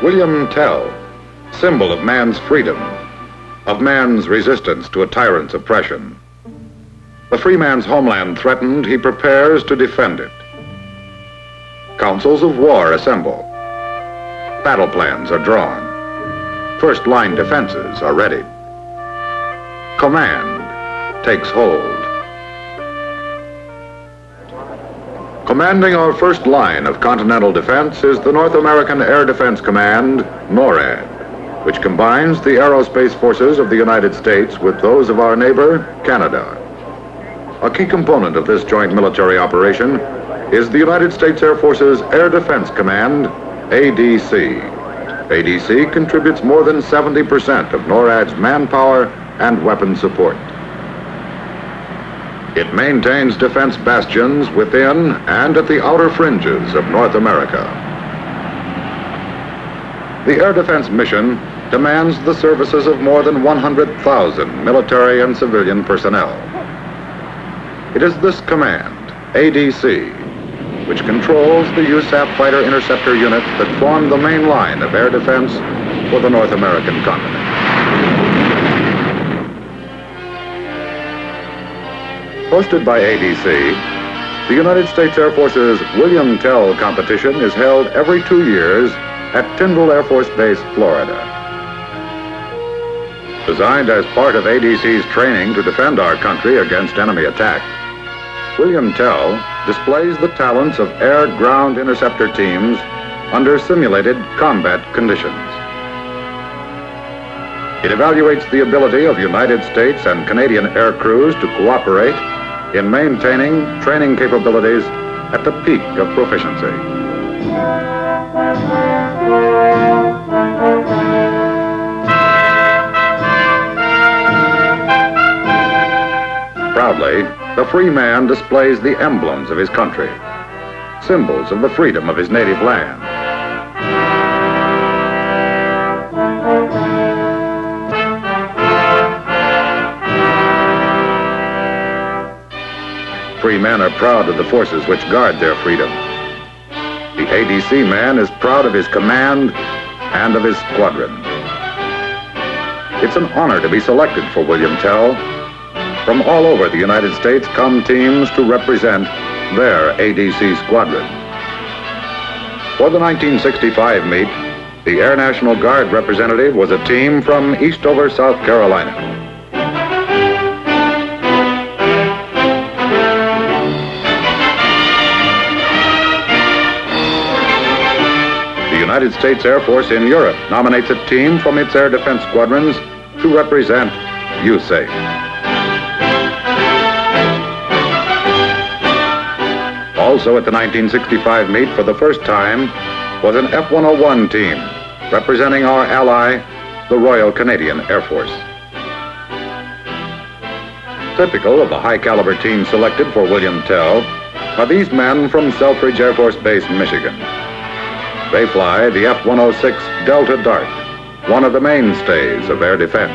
William Tell, symbol of man's freedom, of man's resistance to a tyrant's oppression. The free man's homeland threatened, he prepares to defend it. Councils of war assemble. Battle plans are drawn. First-line defenses are readied. Command takes hold. Commanding our first line of continental defense is the North American Air Defense Command, NORAD, which combines the aerospace forces of the United States with those of our neighbor, Canada. A key component of this joint military operation is the United States Air Force's Air Defense Command, ADC. ADC contributes more than 70% of NORAD's manpower and weapon support. It maintains defense bastions within and at the outer fringes of North America. The air defense mission demands the services of more than 100,000 military and civilian personnel. It is this command, ADC, which controls the USAF fighter interceptor unit that formed the main line of air defense for the North American continent. Hosted by ADC, the United States Air Force's William Tell competition is held every 2 years at Tyndall Air Force Base, Florida. Designed as part of ADC's training to defend our country against enemy attack, William Tell displays the talents of air-ground interceptor teams under simulated combat conditions. It evaluates the ability of United States and Canadian air crews to cooperate in maintaining training capabilities at the peak of proficiency. Proudly, the free man displays the emblems of his country, symbols of the freedom of his native land. Free men are proud of the forces which guard their freedom. The ADC man is proud of his command and of his squadron. It's an honor to be selected for William Tell. From all over the United States come teams to represent their ADC squadron. For the 1965 meet, the Air National Guard representative was a team from Eastover, South Carolina. The United States Air Force in Europe nominates a team from its air defense squadrons to represent USAF. Also at the 1965 meet for the first time was an F-101 team representing our ally, the Royal Canadian Air Force. Typical of the high-caliber team selected for William Tell are these men from Selfridge Air Force Base, Michigan. They fly the F-106 Delta Dart, one of the mainstays of air defense.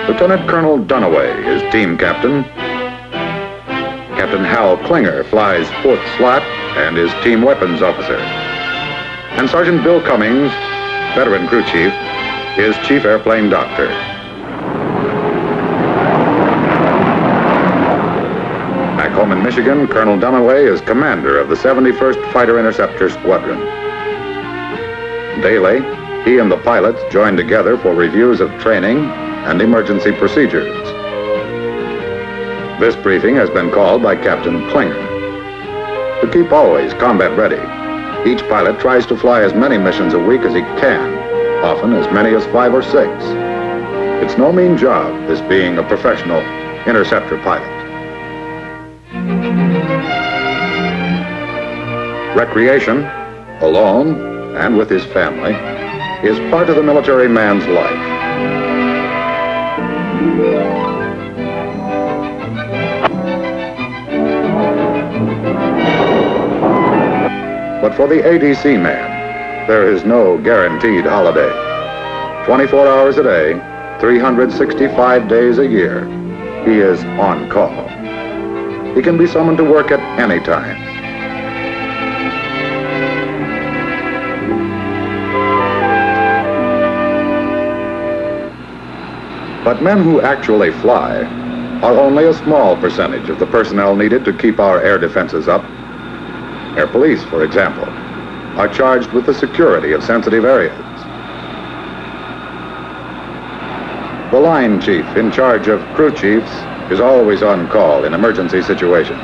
Lieutenant Colonel Dunaway is team captain. Captain Hal Klinger flies 4th slot and is team weapons officer. And Sergeant Bill Cummings, veteran crew chief, is chief airplane doctor. Back home in Michigan, Colonel Dunaway is commander of the 71st Fighter Interceptor Squadron. Daily, he and the pilots join together for reviews of training and emergency procedures. This briefing has been called by Captain Klinger. To keep always combat ready, each pilot tries to fly as many missions a week as he can, often as many as 5 or 6. It's no mean job, this being a professional interceptor pilot. Recreation, alone and with his family, is part of the military man's life. But for the ADC man, there is no guaranteed holiday. 24 hours a day, 365 days a year, he is on call. He can be summoned to work at any time. But men who actually fly are only a small percentage of the personnel needed to keep our air defenses up. Air police, for example, are charged with the security of sensitive areas. The line chief in charge of crew chiefs is always on call in emergency situations.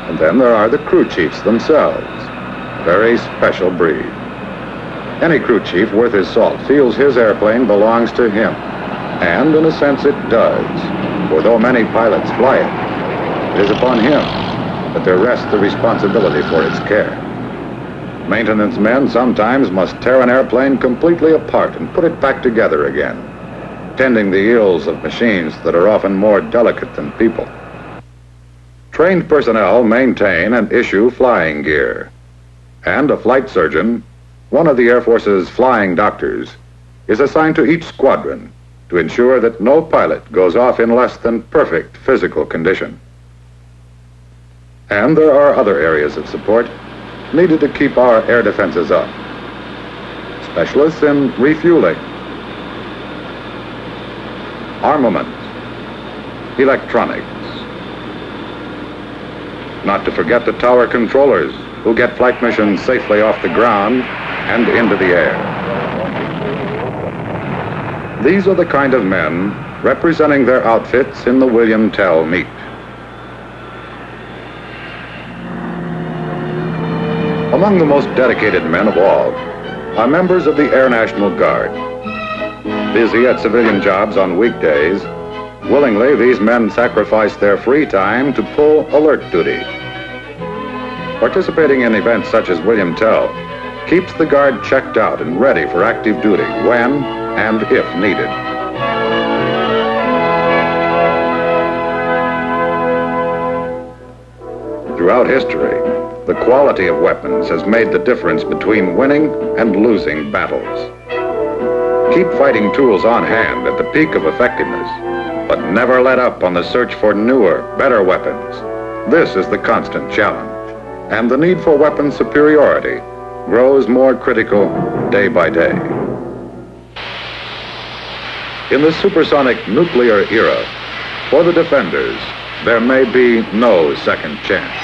And then there are the crew chiefs themselves, a very special breed. Any crew chief worth his salt feels his airplane belongs to him. And in a sense it does, for though many pilots fly it, it is upon him that there rests the responsibility for its care. Maintenance men sometimes must tear an airplane completely apart and put it back together again, tending the ills of machines that are often more delicate than people. Trained personnel maintain and issue flying gear, and a flight surgeon, one of the Air Force's flying doctors, is assigned to each squadron to ensure that no pilot goes off in less than perfect physical condition. And there are other areas of support needed to keep our air defenses up. Specialists in refueling, armament, electronics. Not to forget the tower controllers who get flight missions safely off the ground and into the air. These are the kind of men representing their outfits in the William Tell meet. Among the most dedicated men of all are members of the Air National Guard. Busy at civilian jobs on weekdays, willingly these men sacrifice their free time to pull alert duty. Participating in events such as William Tell keeps the Guard checked out and ready for active duty when and if needed. Throughout history, the quality of weapons has made the difference between winning and losing battles. Keep fighting tools on hand at the peak of effectiveness, but never let up on the search for newer, better weapons. This is the constant challenge, and the need for weapon superiority grows more critical day by day. In the supersonic nuclear era, for the defenders, there may be no second chance.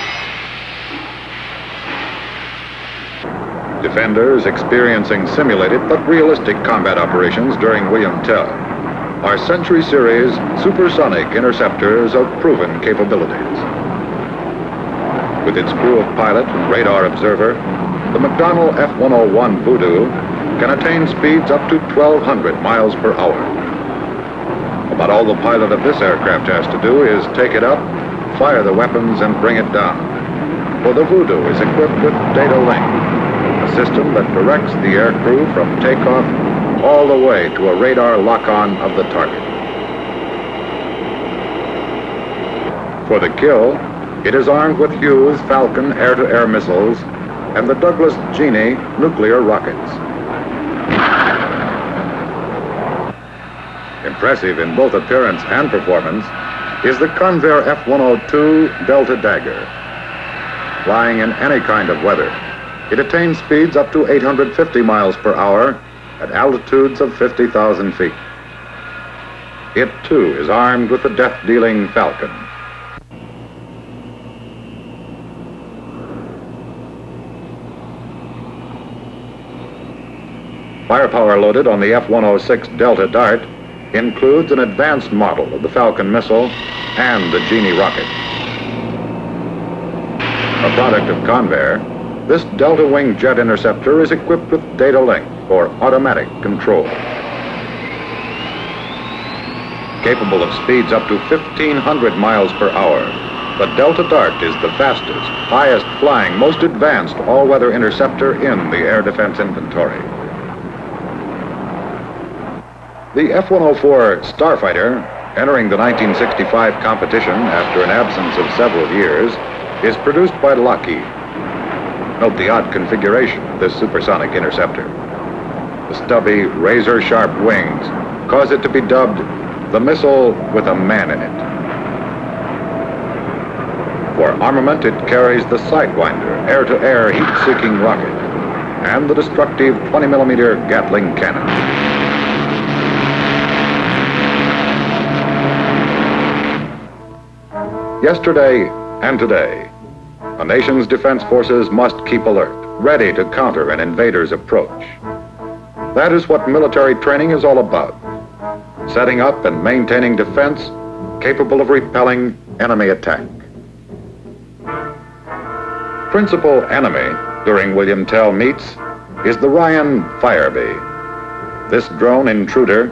Defenders experiencing simulated but realistic combat operations during William Tell are Century Series Supersonic Interceptors of proven capabilities. With its crew of pilot and radar observer, the McDonnell F-101 Voodoo can attain speeds up to 1,200 miles per hour. About all the pilot of this aircraft has to do is take it up, fire the weapons, and bring it down. For the Voodoo is equipped with data link, a system that directs the air crew from takeoff all the way to a radar lock-on of the target. For the kill, it is armed with Hughes Falcon air-to-air missiles and the Douglas Genie nuclear rockets. Impressive in both appearance and performance is the Convair F-102 Delta Dagger. Flying in any kind of weather, it attains speeds up to 850 miles per hour at altitudes of 50,000 feet. It, too, is armed with the death-dealing Falcon. Firepower loaded on the F-106 Delta Dart includes an advanced model of the Falcon missile and the Genie rocket. A product of Convair, this Delta Wing jet interceptor is equipped with data link for automatic control. Capable of speeds up to 1,500 miles per hour, the Delta Dart is the fastest, highest flying, most advanced all-weather interceptor in the air defense inventory. The F-104 Starfighter, entering the 1965 competition after an absence of several years, is produced by Lockheed. Note the odd configuration of this supersonic interceptor. The stubby, razor-sharp wings cause it to be dubbed the missile with a man in it. For armament, it carries the Sidewinder air-to-air heat-seeking rocket and the destructive 20mm Gatling cannon. Yesterday and today, a nation's defense forces must keep alert, ready to counter an invader's approach. That is what military training is all about. Setting up and maintaining defense capable of repelling enemy attack. Principal enemy during William Tell meets is the Ryan Firebee. This drone intruder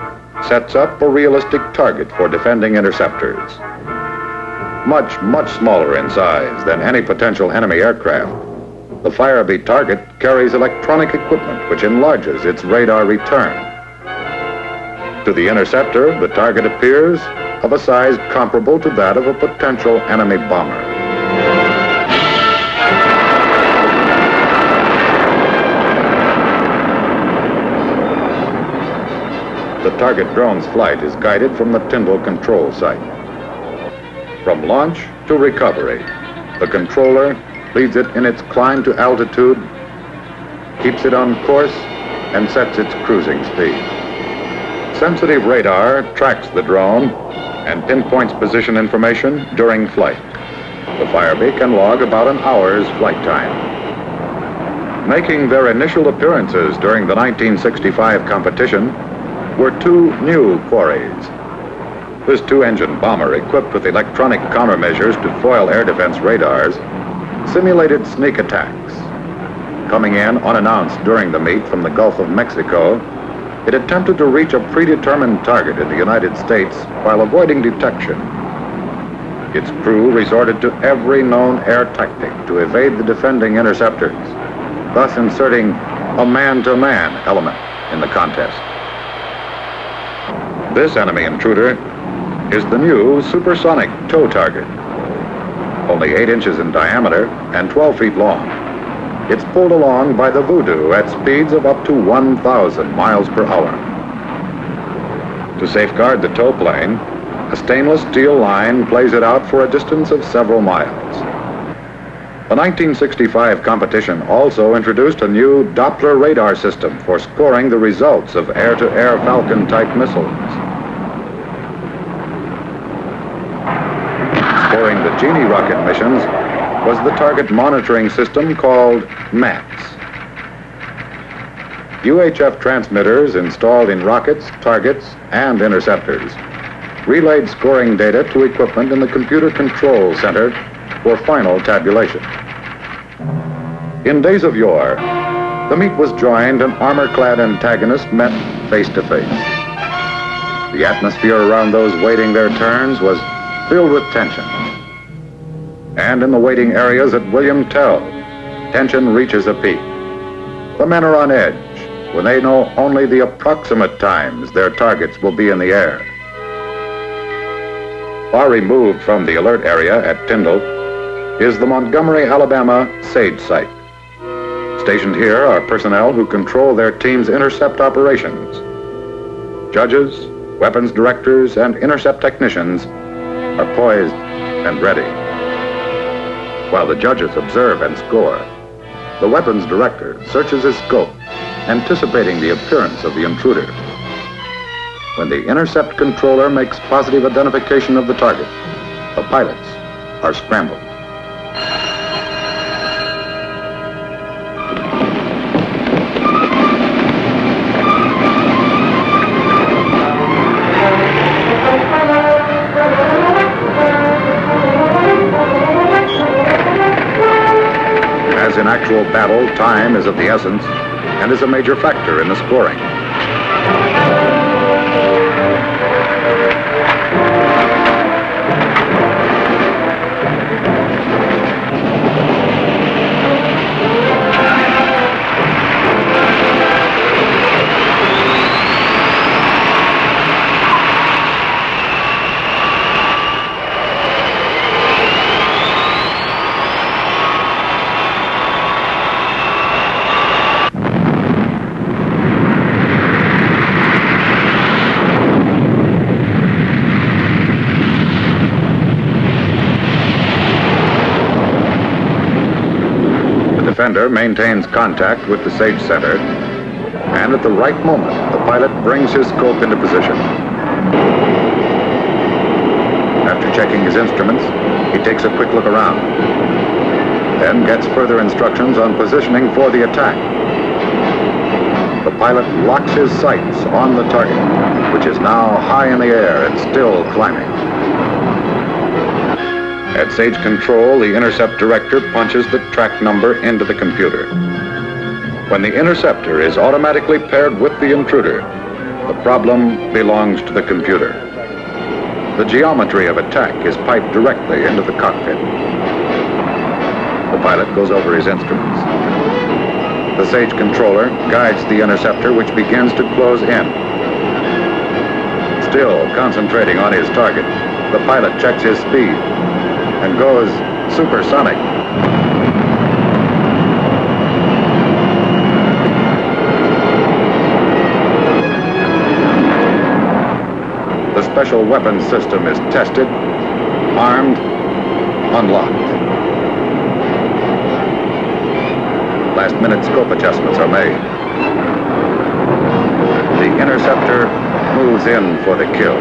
sets up a realistic target for defending interceptors. Much, much smaller in size than any potential enemy aircraft, the Firebee target carries electronic equipment which enlarges its radar return. To the interceptor, the target appears of a size comparable to that of a potential enemy bomber. The target drone's flight is guided from the Tyndall control site. From launch to recovery, the controller leads it in its climb to altitude, keeps it on course, and sets its cruising speed. Sensitive radar tracks the drone and pinpoints position information during flight. The Firebee can log about an hour's flight time. Making their initial appearances during the 1965 competition were two new quarries. This two-engine bomber, equipped with electronic countermeasures to foil air defense radars, simulated sneak attacks. Coming in unannounced during the meet from the Gulf of Mexico, it attempted to reach a predetermined target in the United States while avoiding detection. Its crew resorted to every known air tactic to evade the defending interceptors, thus inserting a man-to-man element in the contest. This enemy intruder is the new Supersonic tow target. Only 8 inches in diameter and 12 feet long. It's pulled along by the Voodoo at speeds of up to 1,000 miles per hour. To safeguard the tow plane, a stainless steel line plays it out for a distance of several miles. The 1965 competition also introduced a new Doppler radar system for scoring the results of air-to-air Falcon-type missiles. Scoring the Genie rocket missions was the target monitoring system called MATS. UHF transmitters installed in rockets, targets, and interceptors relayed scoring data to equipment in the computer control center for final tabulation. In days of yore, the meet was joined and armor-clad antagonists met face to face. The atmosphere around those waiting their turns was filled with tension. And in the waiting areas at William Tell, tension reaches a peak. The men are on edge when they know only the approximate times their targets will be in the air. Far removed from the alert area at Tyndall is the Montgomery, Alabama SAGE site. Stationed here are personnel who control their team's intercept operations. Judges, weapons directors, and intercept technicians are poised and ready. While the judges observe and score, the weapons director searches his scope, anticipating the appearance of the intruder. When the intercept controller makes positive identification of the target, the pilots are scrambled. As in actual battle, time is of the essence and is a major factor in the scoring. Defender maintains contact with the SAGE center, and at the right moment, the pilot brings his scope into position. After checking his instruments, he takes a quick look around, then gets further instructions on positioning for the attack. The pilot locks his sights on the target, which is now high in the air and still climbing. At stage control, the intercept director punches the track number into the computer. When the interceptor is automatically paired with the intruder, the problem belongs to the computer. The geometry of attack is piped directly into the cockpit. The pilot goes over his instruments. The stage controller guides the interceptor, which begins to close in. Still concentrating on his target, the pilot checks his speed and goes supersonic. The special weapons system is tested, armed, unlocked. Last-minute scope adjustments are made. The interceptor moves in for the kill.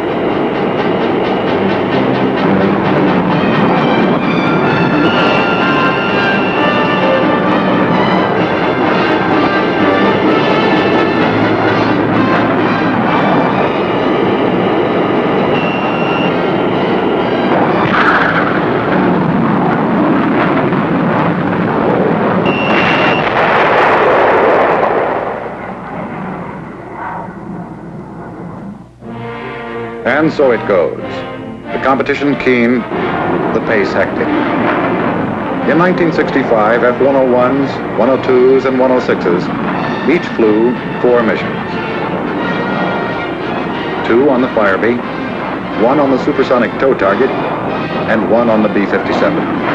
And so it goes. The competition keen, the pace hectic. In 1965, F-101s, 102s, and 106s each flew 4 missions. 2 on the Firebee, 1 on the supersonic tow target, and 1 on the B-57.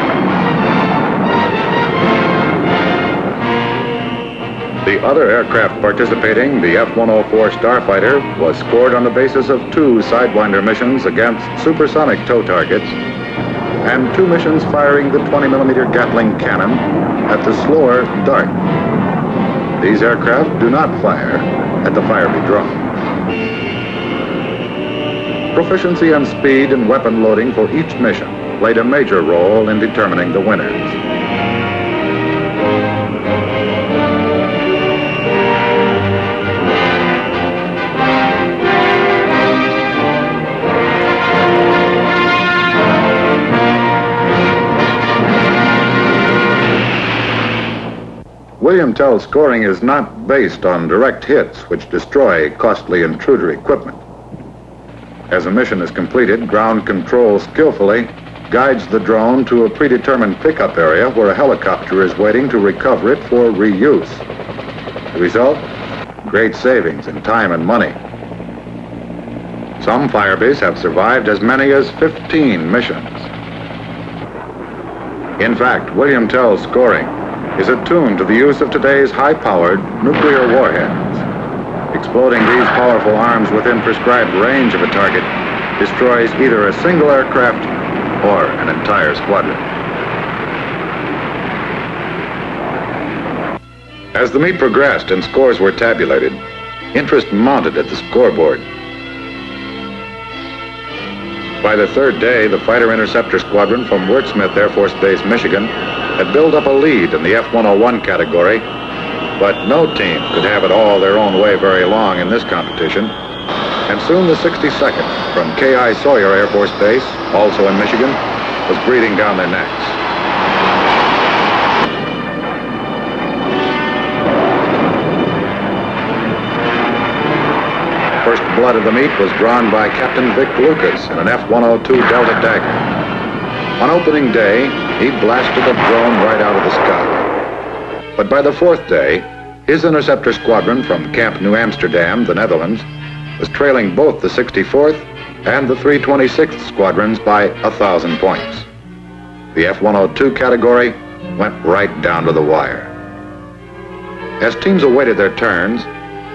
The other aircraft participating, the F-104 Starfighter, was scored on the basis of 2 Sidewinder missions against supersonic tow targets and 2 missions firing the 20mm Gatling cannon at the slower Dart. These aircraft do not fire at the Firebee drone. Proficiency and speed in weapon loading for each mission played a major role in determining the winners. William Tell's scoring is not based on direct hits which destroy costly intruder equipment. As a mission is completed, ground control skillfully guides the drone to a predetermined pickup area where a helicopter is waiting to recover it for reuse. The result? Great savings in time and money. Some Firebees have survived as many as 15 missions. In fact, William Tell's scoring is attuned to the use of today's high-powered nuclear warheads. Exploding these powerful arms within prescribed range of a target destroys either a single aircraft or an entire squadron. As the meet progressed and scores were tabulated, interest mounted at the scoreboard. By the 3rd day, the Fighter Interceptor Squadron from Wurtsmith Air Force Base, Michigan, had built up a lead in the F-101 category, but no team could have it all their own way very long in this competition, and soon the 62nd from K.I. Sawyer Air Force Base, also in Michigan, was breathing down their necks. First blood of the meet was drawn by Captain Vic Lucas in an F-102 Delta Dagger. On opening day, he blasted a drone right out of the sky. But by the 4th day, his interceptor squadron from Camp New Amsterdam, the Netherlands, was trailing both the 64th and the 326th squadrons by 1,000 points. The F-102 category went right down to the wire. As teams awaited their turns,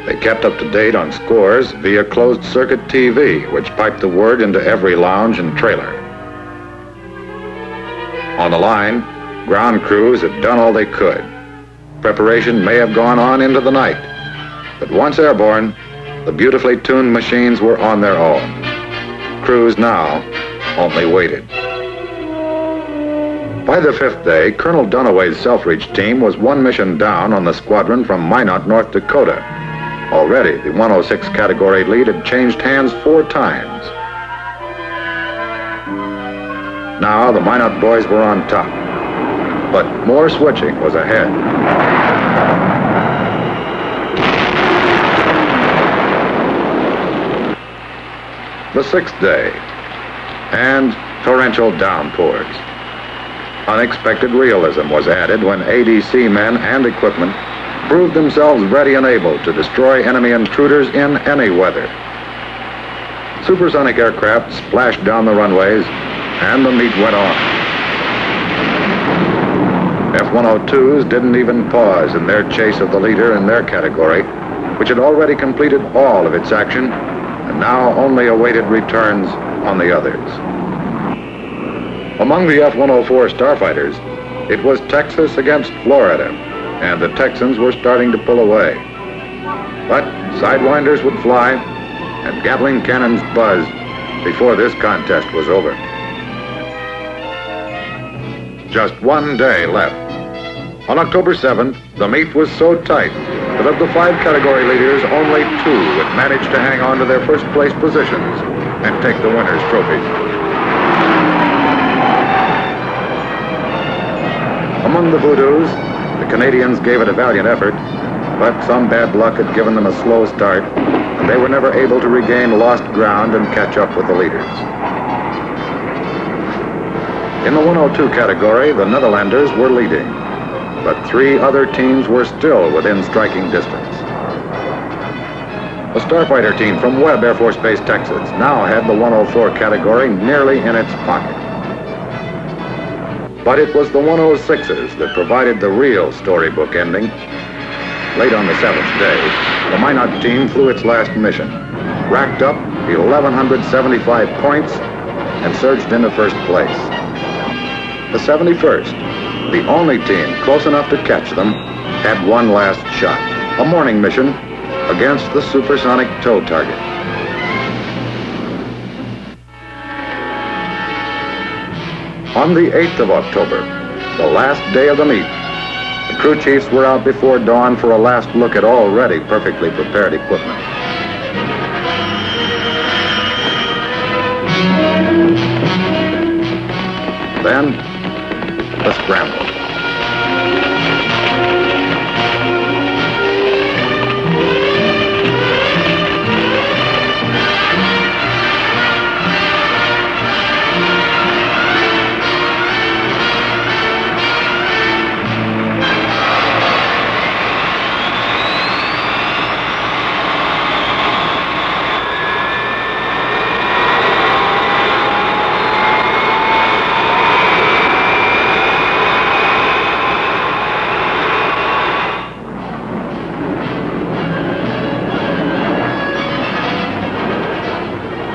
they kept up to date on scores via closed-circuit TV, which piped the word into every lounge and trailer. On the line, ground crews had done all they could. Preparation may have gone on into the night, but once airborne, the beautifully tuned machines were on their own. Crews now only waited. By the fifth day, Colonel Dunaway's self-reach team was one mission down on the squadron from Minot, North Dakota. Already, the 106 category lead had changed hands 4 times. Now, the Minot boys were on top, but more switching was ahead. The sixth day, and torrential downpours. Unexpected realism was added when ADC men and equipment proved themselves ready and able to destroy enemy intruders in any weather. Supersonic aircraft splashed down the runways, and the meet went on. F-102s didn't even pause in their chase of the leader in their category, which had already completed all of its action and now only awaited returns on the others. Among the F-104 Starfighters, it was Texas against Florida, and the Texans were starting to pull away. But sidewinders would fly, and Gatling cannons buzzed before this contest was over. Just one day left. On October 7th, the meet was so tight that of the 5 category leaders, only 2 would manage to hang on to their first place positions and take the winner's trophy. Among the Voodoos, the Canadians gave it a valiant effort, but some bad luck had given them a slow start, and they were never able to regain lost ground and catch up with the leaders. In the 102 category, the Netherlanders were leading, but 3 other teams were still within striking distance. A Starfighter team from Webb Air Force Base, Texas, now had the 104 category nearly in its pocket. But it was the 106s that provided the real storybook ending. Late on the 7th day, the Minot team flew its last mission, racked up 1,175 points, and surged into first place. The 71st, the only team close enough to catch them, had one last shot, a morning mission against the supersonic tow target. On the 8th of October, the last day of the meet, the crew chiefs were out before dawn for a last look at already perfectly prepared equipment. Then, the scramble.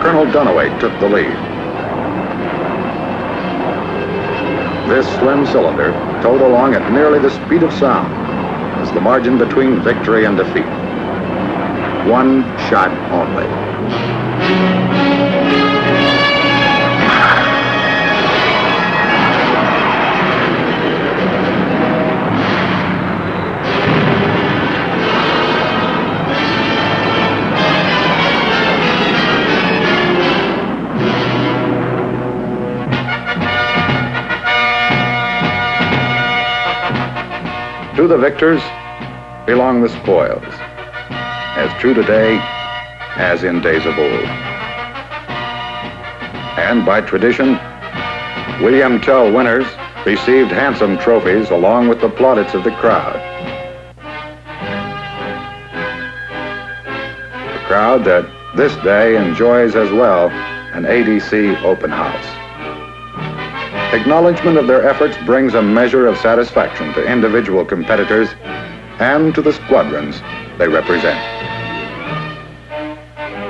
Colonel Dunaway took the lead. This slim cylinder towed along at nearly the speed of sound as the margin between victory and defeat. One shot only. To the victors belong the spoils, as true today as in days of old. And by tradition, William Tell winners received handsome trophies along with the plaudits of the crowd. The crowd that this day enjoys as well an ADC open house. Acknowledgement of their efforts brings a measure of satisfaction to individual competitors and to the squadrons they represent.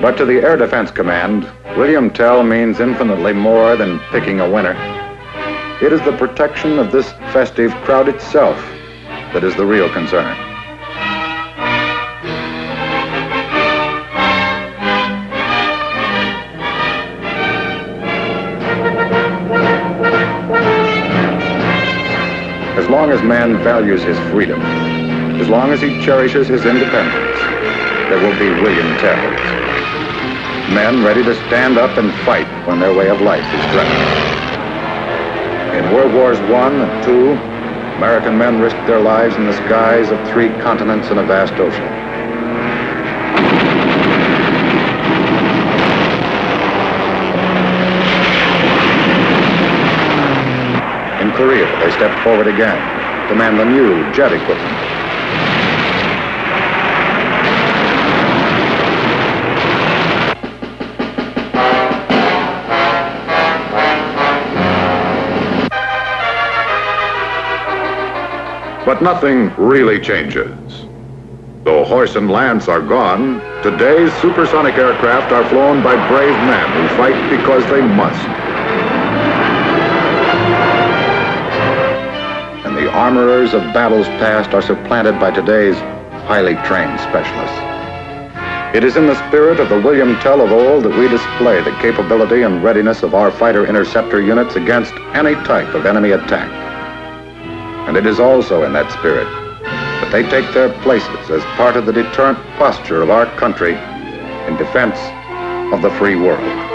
But to the Air Defense Command, William Tell means infinitely more than picking a winner. It is the protection of this festive crowd itself that is the real concern. As long as man values his freedom, as long as he cherishes his independence, there will be William Tells. Men ready to stand up and fight when their way of life is threatened. In World Wars I and II, American men risked their lives in the skies of 3 continents and a vast ocean. In Korea, they stepped forward again to man the new jet equipment. But nothing really changes. Though horse and lance are gone, today's supersonic aircraft are flown by brave men who fight because they must. And the armorers of battles past are supplanted by today's highly trained specialists. It is in the spirit of the William Tell of old that we display the capability and readiness of our fighter interceptor units against any type of enemy attack. And it is also in that spirit that they take their places as part of the deterrent posture of our country in defense of the free world.